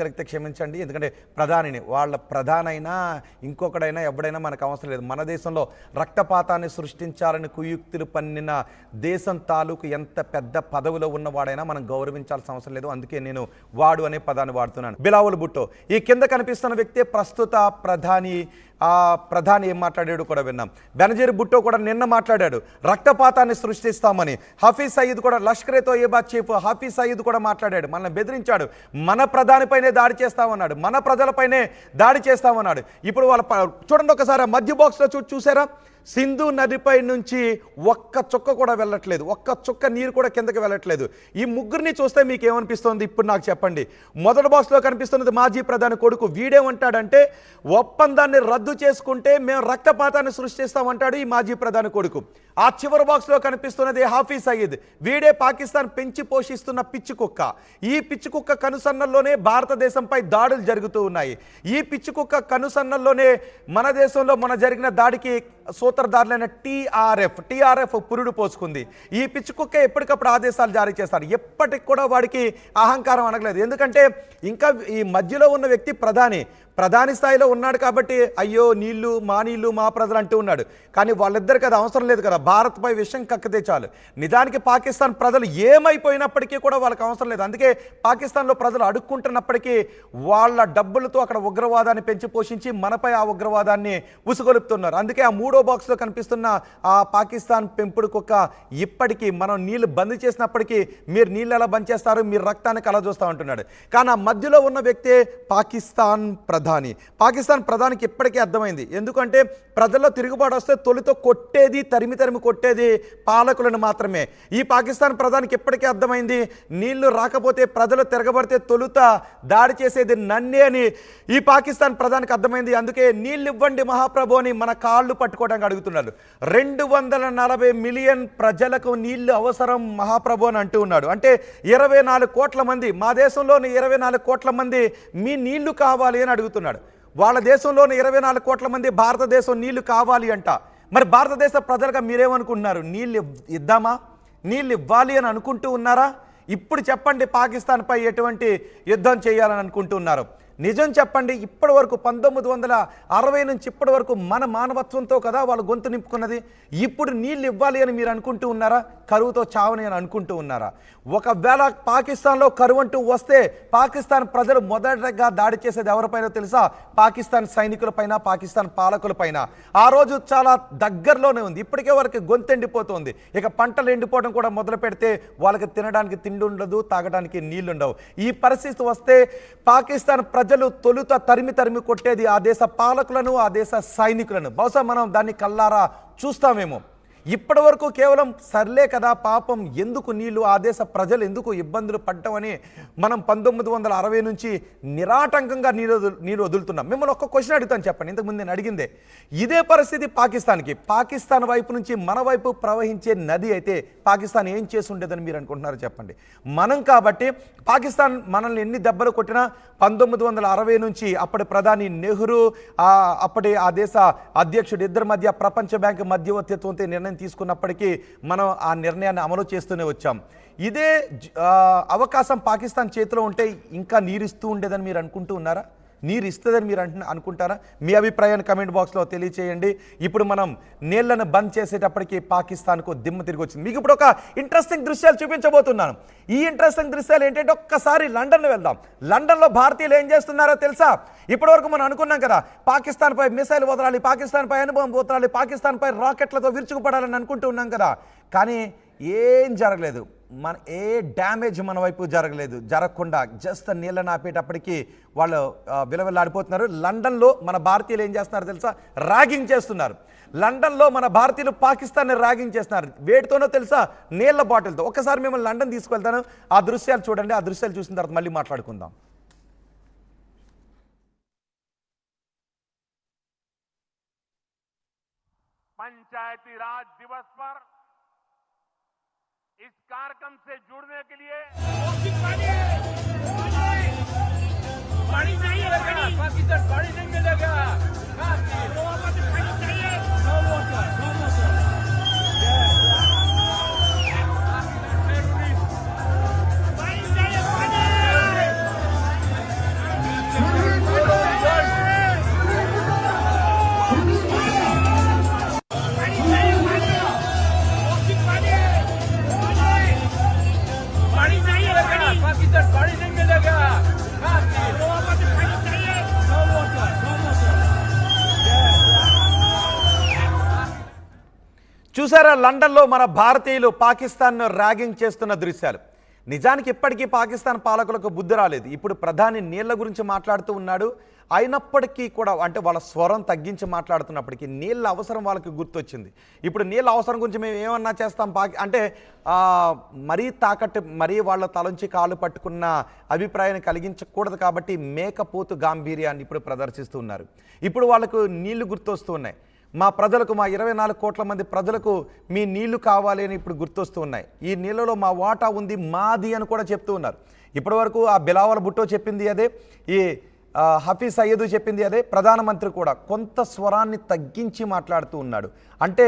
గలిగితే క్షమించండి. ఎందుకంటే ప్రధానిని వాళ్ళ ప్రధానైనా ఇంకొకడైనా ఎవడైనా మనకు అవసరం లేదు. మన దేశంలో రక్తపాతాన్ని సృష్టించాలని కుయుక్తులు పన్నిన దేశం తాలూకు ఎంత పెద్ద పదవిలో ఉన్నవాడైనా మనం గౌరవించాల్సిన అవసరం లేదు. అందుకే నేను వాడు అనే పదాన్ని వాడుతున్నాను. బిలావల్ భుట్టో ఈ కింద కనిపిస్తున్న వ్యక్తే ప్రస్తుత ప్రధాని ఏం మాట్లాడాడు కూడా విన్నాం. బెనజీర్ భుట్టో కూడా నిన్న మాట్లాడాడు, రక్తపాతాన్ని సృష్టిస్తామని. హఫీజ్ సయీద్ కూడా లష్కరే తోయబా చీఫ్ హఫీజ్ సయీద్ కూడా మాట్లాడాడు, మనల్ని బెదిరించాడు, మన ప్రధానిపైనే దాడి చేస్తామన్నాడు, మన ప్రజలపైనే దాడి చేస్తామన్నాడు. ఇప్పుడు వాళ్ళ చూడండి ఒకసారి ఆ మధ్య బాక్స్లో చూసారా, సింధు నదిపై నుంచి ఒక్క చుక్క కూడా వెళ్ళట్లేదు, ఒక్క చుక్క నీరు కూడా కిందకి వెళ్ళట్లేదు. ఈ ముగ్గురిని చూస్తే మీకు ఏమనిపిస్తుంది ఇప్పుడు నాకు చెప్పండి. మొదటి బాక్స్లో కనిపిస్తున్నది మాజీ ప్రధాని కొడుకు. వీడేమంటాడంటే ఒప్పందాన్ని రద్దు చేసుకుంటే మేము రక్తపాతాన్ని సృష్టిస్తామంటాడు ఈ మాజీ ప్రధాని కొడుకు. ఆ చివరి బాక్స్లో కనిపిస్తున్నది హాఫీజ్ సయీద్. వీడే పాకిస్తాన్ పెంచి పోషిస్తున్న పిచ్చి కుక్క. ఈ పిచ్చి కుక్క కనుసన్నల్లోనే భారతదేశంపై దాడులు జరుగుతూ ఉన్నాయి. ఈ పిచ్చి కుక్క కనుసన్నల్లోనే మన దేశంలో జరిగిన దాడికి సూత్రధారులైన టీఆర్ఎఫ్ పురుడు పోసుకుంది. ఈ పిచ్చి కుక్క ఎప్పటికప్పుడు ఆదేశాలు జారీ చేస్తారు. ఎప్పటికి కూడా వాడికి అహంకారం అనగలేదు. ఎందుకంటే ఇంకా ఈ మధ్యలో ఉన్న వ్యక్తి ప్రధాని స్థాయిలో ఉన్నాడు కాబట్టి అయ్యో నీళ్లు మా ప్రజలు అంటూ ఉన్నాడు. కానీ వాళ్ళిద్దరికి అది అవసరం లేదు కదా. భారత్పై విషయం కక్కితే చాలు. నిజానికి పాకిస్తాన్ ప్రజలు ఏమైపోయినప్పటికీ కూడా వాళ్ళకి అవసరం లేదు. అందుకే పాకిస్తాన్లో ప్రజలు అడుక్కుంటున్నప్పటికీ వాళ్ళ డబ్బులతో అక్కడ ఉగ్రవాదాన్ని పెంచి పోషించి మనపై ఆ ఉగ్రవాదాన్ని ఉసుగొలుపుతున్నారు. అందుకే ఆ మూడో బాక్స్లో కనిపిస్తున్న ఆ పాకిస్తాన్ పెంపుడు కుక్క ఇప్పటికీ మనం నీళ్లు బంద్ చేసినప్పటికీ మీరు నీళ్ళు ఎలా బంద్ చేస్తారు, మీరు రక్తాన్ని కల చూస్తూ ఉంటున్నాడు. కానీ ఆ మధ్యలో ఉన్న వ్యక్తే పాకిస్తాన్ ప్రధానికి ఇప్పటికీ అర్థమైంది. ఎందుకంటే ప్రజల్లో తిరుగుబాటు వస్తే తొలితో కొట్టేది, తరిమి కొట్టేది పాలకులను మాత్రమే. ఈ పాకిస్తాన్ ప్రధానికి ఇప్పటికీ అర్థమైంది, నీళ్లు రాకపోతే ప్రజలు తిరగబడితే తొలుత దాడి చేసేది నన్నే అని ఈ పాకిస్తాన్ ప్రధానికి అర్థమైంది. అందుకే నీళ్ళు ఇవ్వండి మహాప్రభు అని మన కాళ్ళు పట్టుకోవడానికి అడుగుతున్నాడు. 240 మిలియన్ ప్రజలకు నీళ్లు అవసరం మహాప్రభు అని అంటూ ఉన్నాడు. అంటే 24 కోట్ల మంది, మా దేశంలోని 24 కోట్ల మంది మీ నీళ్లు కావాలి అని అడుగుతున్నాడు. వాళ్ళ దేశంలోని 24 కోట్ల మంది భారతదేశం నీళ్లు కావాలి అంట. మరి భారతదేశ ప్రజలుగా మీరేమనుకుంటున్నారు? నీళ్ళు ఇద్దామా, నీళ్ళు ఇవ్వాలి అని అనుకుంటూ ఉన్నారా? ఇప్పుడు చెప్పండి, పాకిస్తాన్పై ఎటువంటి యుద్ధం చేయాలని అనుకుంటూ ఉన్నారు? నిజం చెప్పండి. ఇప్పటి వరకు 1960 నుంచి ఇప్పటి వరకు మన మానవత్వంతో కదా వాళ్ళు గొంతు నింపుకున్నది. ఇప్పుడు నీళ్ళు ఇవ్వాలి అని మీరు అనుకుంటూ ఉన్నారా? కరువుతో చావని అని అనుకుంటూ ఉన్నారా? ఒకవేళ పాకిస్తాన్లో కరువు అంటూ వస్తే పాకిస్తాన్ ప్రజలు మొదటగా దాడి చేసేది ఎవరిపైన తెలుసా? పాకిస్తాన్ సైనికులపైన, పాకిస్తాన్ పాలకులపైన. ఆ రోజు చాలా దగ్గరలోనే ఉంది. ఇప్పటికే వారికి గొంతు ఎండిపోతుంది. ఇక పంటలు ఎండిపోవడం కూడా మొదలు పెడితే వాళ్ళకి తినడానికి తిండి ఉండదు, తాగడానికి నీళ్లు ఉండవు. ఈ పరిస్థితి వస్తే పాకిస్తాన్ ప్రజలు తొలుత తరిమి కొట్టేది ఆ దేశ పాలకులను, ఆ దేశ సైనికులను. బహుశా మనం దాన్ని కల్లారా చూస్తామేమో. ఇప్పటి వరకు కేవలం సర్లే కదా పాపం, ఎందుకు నీళ్లు, ఆ దేశ ప్రజలు ఎందుకు ఇబ్బందులు పడ్డామని మనం 1960 నుంచి నిరాటంకంగా నీరు వదులుతున్నాం. మిమ్మల్ని ఒక్క క్వశ్చన్ అడుగుతాను, చెప్పండి. ఇంతకుముందు నేను అడిగిందే ఇదే పరిస్థితి పాకిస్తాన్కి. పాకిస్తాన్ వైపు నుంచి మన వైపు ప్రవహించే నది అయితే పాకిస్తాన్ ఏం చేసి ఉండేదని మీరు అనుకుంటున్నారో చెప్పండి. మనం కాబట్టి పాకిస్తాన్ మనల్ని ఎన్ని దెబ్బలు కొట్టినా 1960 నుంచి అప్పటి ప్రధాని నెహ్రూ, అప్పటి ఆ దేశ అధ్యక్షుడు, ఇద్దరి మధ్య ప్రపంచ బ్యాంక్ మధ్యవర్తిత్వంతో నిర్ణయం తీసుకున్నప్పటికీ మనం ఆ నిర్ణయాన్ని అమలు చేస్తూనే వచ్చాం. ఇదే అవకాశం పాకిస్తాన్ చేతిలో ఉంటే ఇంకా నీరిస్తూ ఉండేదని మీరు అనుకుంటూ ఉన్నారా? నీరు ఇస్తుందని మీరు అనుకుంటారా? మీ అభిప్రాయాన్ని కమెంట్ బాక్స్లో తెలియచేయండి. ఇప్పుడు మనం నీళ్లను బంద్ చేసేటప్పటికి పాకిస్తాన్కు దిమ్మ తిరిగి వచ్చింది. మీకు ఇప్పుడు ఒక ఇంట్రెస్టింగ్ దృశ్యాలు చూపించబోతున్నాను. ఈ ఇంట్రెస్టింగ్ దృశ్యాలు ఏంటంటే ఒక్కసారి లండన్ వెళ్దాం. లండన్లో భారతీయులు ఏం చేస్తున్నారో తెలుసా? ఇప్పటివరకు మనం అనుకున్నాం కదా, పాకిస్తాన్పై మిసైల్ వదలాలి, పాకిస్తాన్పై అనుభవం వదలాలి, పాకిస్తాన్పై రాకెట్లతో విరుచుకుపడాలని అనుకుంటూ ఉన్నాం కదా. కానీ ఏం జరగలేదు. ఏ డ్యామేజ్ మన వైపు జరగకుండా జస్ట్ నీళ్ళని ఆపేటప్పటికీ వాళ్ళు విలవిల్లాడిపోతున్నారు. లండన్లో మన భారతీయులు ఏం చేస్తున్నారు తెలుసా? ర్యాగింగ్ చేస్తున్నారు. లండన్లో మన భారతీయులు పాకిస్తాన్ని ర్యాగింగ్ చేస్తున్నారు. వేటితోనో తెలుసా? నీళ్ల బాటిల్తో. ఒక్కసారి మిమ్మల్ని లండన్ తీసుకెళ్తాను, ఆ దృశ్యాలు చూడండి. ఆ దృశ్యాలు చూసిన తర్వాత మళ్ళీ మాట్లాడుకుందాం. पंचायती राज दिवस पर इस कार्यक्रम से जुड़ने के लिए पानी चाहिए, पाकिस्तान पानी नहीं मिलेगा, पानी चाहिए, पानी चाहिए, చూసారా లండన్లో మన భారతీయులు పాకిస్తాన్ను ర్యాగింగ్ చేస్తున్న దృశ్యాలు. నిజానికి ఇప్పటికీ పాకిస్తాన్ పాలకులకు బుద్ధి రాలేదు. ఇప్పుడు ప్రధాని నీళ్ల గురించి మాట్లాడుతూ ఉన్నాడు. అయినప్పటికీ కూడా అంటే వాళ్ళ స్వరం తగ్గించి మాట్లాడుతున్నప్పటికీ నీళ్ళ అవసరం వాళ్ళకి గుర్తొచ్చింది. ఇప్పుడు నీళ్ళ అవసరం గురించి మేము ఏమన్నా చేస్తాం అంటే మరీ తాకట్టు మరీ వాళ్ళ తలంచి కాళ్ళు పట్టుకున్న అభిప్రాయాన్ని కలిగించకూడదు కాబట్టి మేకపోతు గాంభీర్యాన్ని ఇప్పుడు ప్రదర్శిస్తూ ఉన్నారు. ఇప్పుడు వాళ్ళకు నీళ్లు గుర్తొస్తూ ఉన్నాయి. మా ప్రజలకు మా 24 కోట్ల మంది ప్రజలకు మీ నీళ్లు కావాలి అని ఇప్పుడు గుర్తొస్తూ ఉన్నాయి. ఈ నీళ్ళలో మా వాటా ఉంది మాది అని కూడా చెప్తూ ఉన్నారు. ఇప్పటివరకు ఆ బిలావల్ భుట్టో చెప్పింది అదే, ఈ హఫీజ్ సయీద్ చెప్పింది అదే. ప్రధానమంత్రి కూడా కొంత స్వరాన్ని తగ్గించి మాట్లాడుతూ ఉన్నాడు. అంటే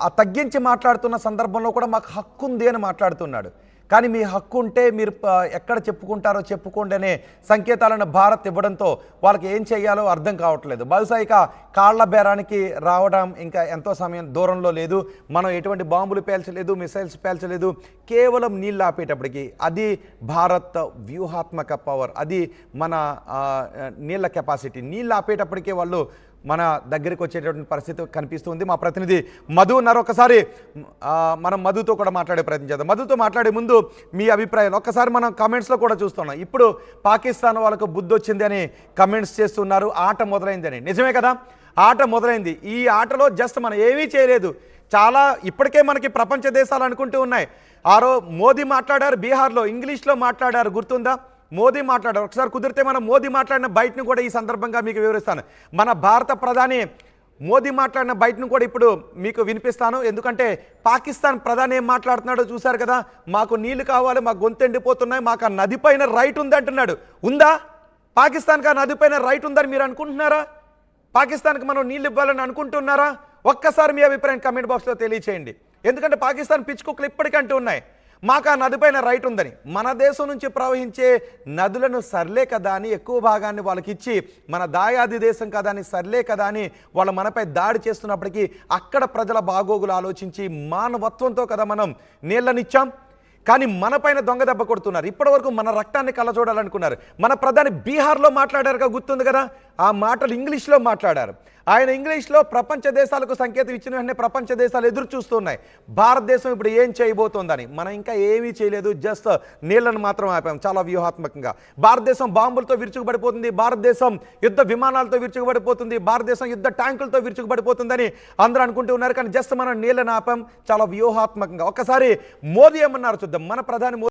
ఆ తగ్గించి మాట్లాడుతున్న సందర్భంలో కూడా మాకు హక్కు ఉంది అని మాట్లాడుతున్నాడు. కానీ మీ హక్కు ఉంటే మీరు ఎక్కడ చెప్పుకుంటారో చెప్పుకోండి అనే సంకేతాలను భారత్ ఇవ్వడంతో వాళ్ళకి ఏం చేయాలో అర్థం కావట్లేదు. బహుశా ఇక కాళ్ల బేరానికి రావడం ఇంకా ఎంతో సమయం దూరంలో లేదు. మనం ఎటువంటి బాంబులు పేల్చలేదు, మిసైల్స్ పేల్చలేదు. కేవలం నీళ్ళు ఆపేటప్పటికి అది భారత్ వ్యూహాత్మక పవర్, అది మన నీళ్ళ కెపాసిటీ. నీళ్ళు ఆపేటప్పటికే వాళ్ళు మన దగ్గరికి వచ్చేటటువంటి పరిస్థితి కనిపిస్తుంది. మా ప్రతినిధి మధు ఉన్నారు. ఒక్కసారి మనం మధుతో కూడా మాట్లాడే ప్రయత్నం చేద్దాం. మధుతో మాట్లాడే ముందు మీ అభిప్రాయం ఒక్కసారి మనం కమెంట్స్లో కూడా చూస్తున్నాం. ఇప్పుడు పాకిస్తాన్ వాళ్ళకు బుద్ధి వచ్చింది అని కమెంట్స్ చేస్తున్నారు. ఆట మొదలైందని. నిజమే కదా, ఆట మొదలైంది. ఈ ఆటలో జస్ట్ మనం ఏమీ చేయలేదు. చాలా ఇప్పటికే మనకి ప్రపంచ దేశాలు అనుకుంటూ ఉన్నాయి. మోదీ మాట్లాడారు, బీహార్లో ఇంగ్లీష్లో మాట్లాడారు, గుర్తుందా? మోదీ మాట్లాడారు. ఒకసారి కుదిరితే మనం మోదీ మాట్లాడిన బయటను కూడా ఈ సందర్భంగా మీకు వివరిస్తాను. మన భారత ప్రధాని మోదీ మాట్లాడిన బయటను కూడా ఇప్పుడు మీకు వినిపిస్తాను. ఎందుకంటే పాకిస్తాన్ ప్రధాని ఏం మాట్లాడుతున్నాడో చూశారు కదా. మాకు నీళ్లు కావాలి, మాకు గొంతు ఎండిపోతున్నాయి, మాకు ఆ నది పైన రైట్ ఉంది అంటున్నాడు. ఉందా? పాకిస్తాన్కి ఆ నది పైన రైట్ ఉందని మీరు అనుకుంటున్నారా? పాకిస్తాన్కి మనం నీళ్ళు ఇవ్వాలని అనుకుంటున్నారా? ఒక్కసారి మీ అభిప్రాయం కమెంట్ బాక్స్లో తెలియచేయండి. ఎందుకంటే పాకిస్తాన్ పిచ్చుకుక్కలు ఇప్పటికంటూ ఉన్నాయి, మాకు ఆ నదిపైన రైట్ ఉందని. మన దేశం నుంచి ప్రవహించే నదులను సర్లే కదా అని ఎక్కువ భాగాన్ని వాళ్ళకి ఇచ్చి, మన దాయాది దేశం కదా అని సర్లే కదా అని వాళ్ళు మనపై దాడి చేస్తున్నప్పటికీ అక్కడ ప్రజల బాగోగులు ఆలోచించి మానవత్వంతో కదా మనం నీళ్ళనిచ్చాం. కానీ మన పైన దొంగ దెబ్బ కొడుతున్నారు. ఇప్పటివరకు మన రక్తాన్ని కళ్ళజోడాలనుకున్నారు. మన ప్రధాని బీహార్లో మాట్లాడారుగా, గుర్తుంది కదా. ఆ మాటలు ఇంగ్లీష్లో మాట్లాడారు. ఆయన ఇంగ్లీష్లో ప్రపంచ దేశాలకు సంకేతం ఇచ్చిన వెంటనే ప్రపంచ దేశాలు ఎదురు చూస్తున్నాయి భారతదేశం ఇప్పుడు ఏం చేయబోతోందని. మనం ఇంకా ఏమీ చేయలేదు, జస్ట్ నీళ్లను మాత్రం ఆపాం చాలా వ్యూహాత్మకంగా. భారతదేశం బాంబులతో విరుచుకుపడిపోతుంది, భారతదేశం యుద్ధ విమానాలతో విరుచుకుపడిపోతుంది, భారతదేశం యుద్ధ ట్యాంకులతో విరుచుకుపడిపోతుందని అందరూ అనుకుంటూ ఉన్నారు. కానీ జస్ట్ మనం నీళ్లను ఆపాం చాలా వ్యూహాత్మకంగా. ఒక్కసారి మోదీ ఏమన్నారు చూద్దాం. మన ప్రధాని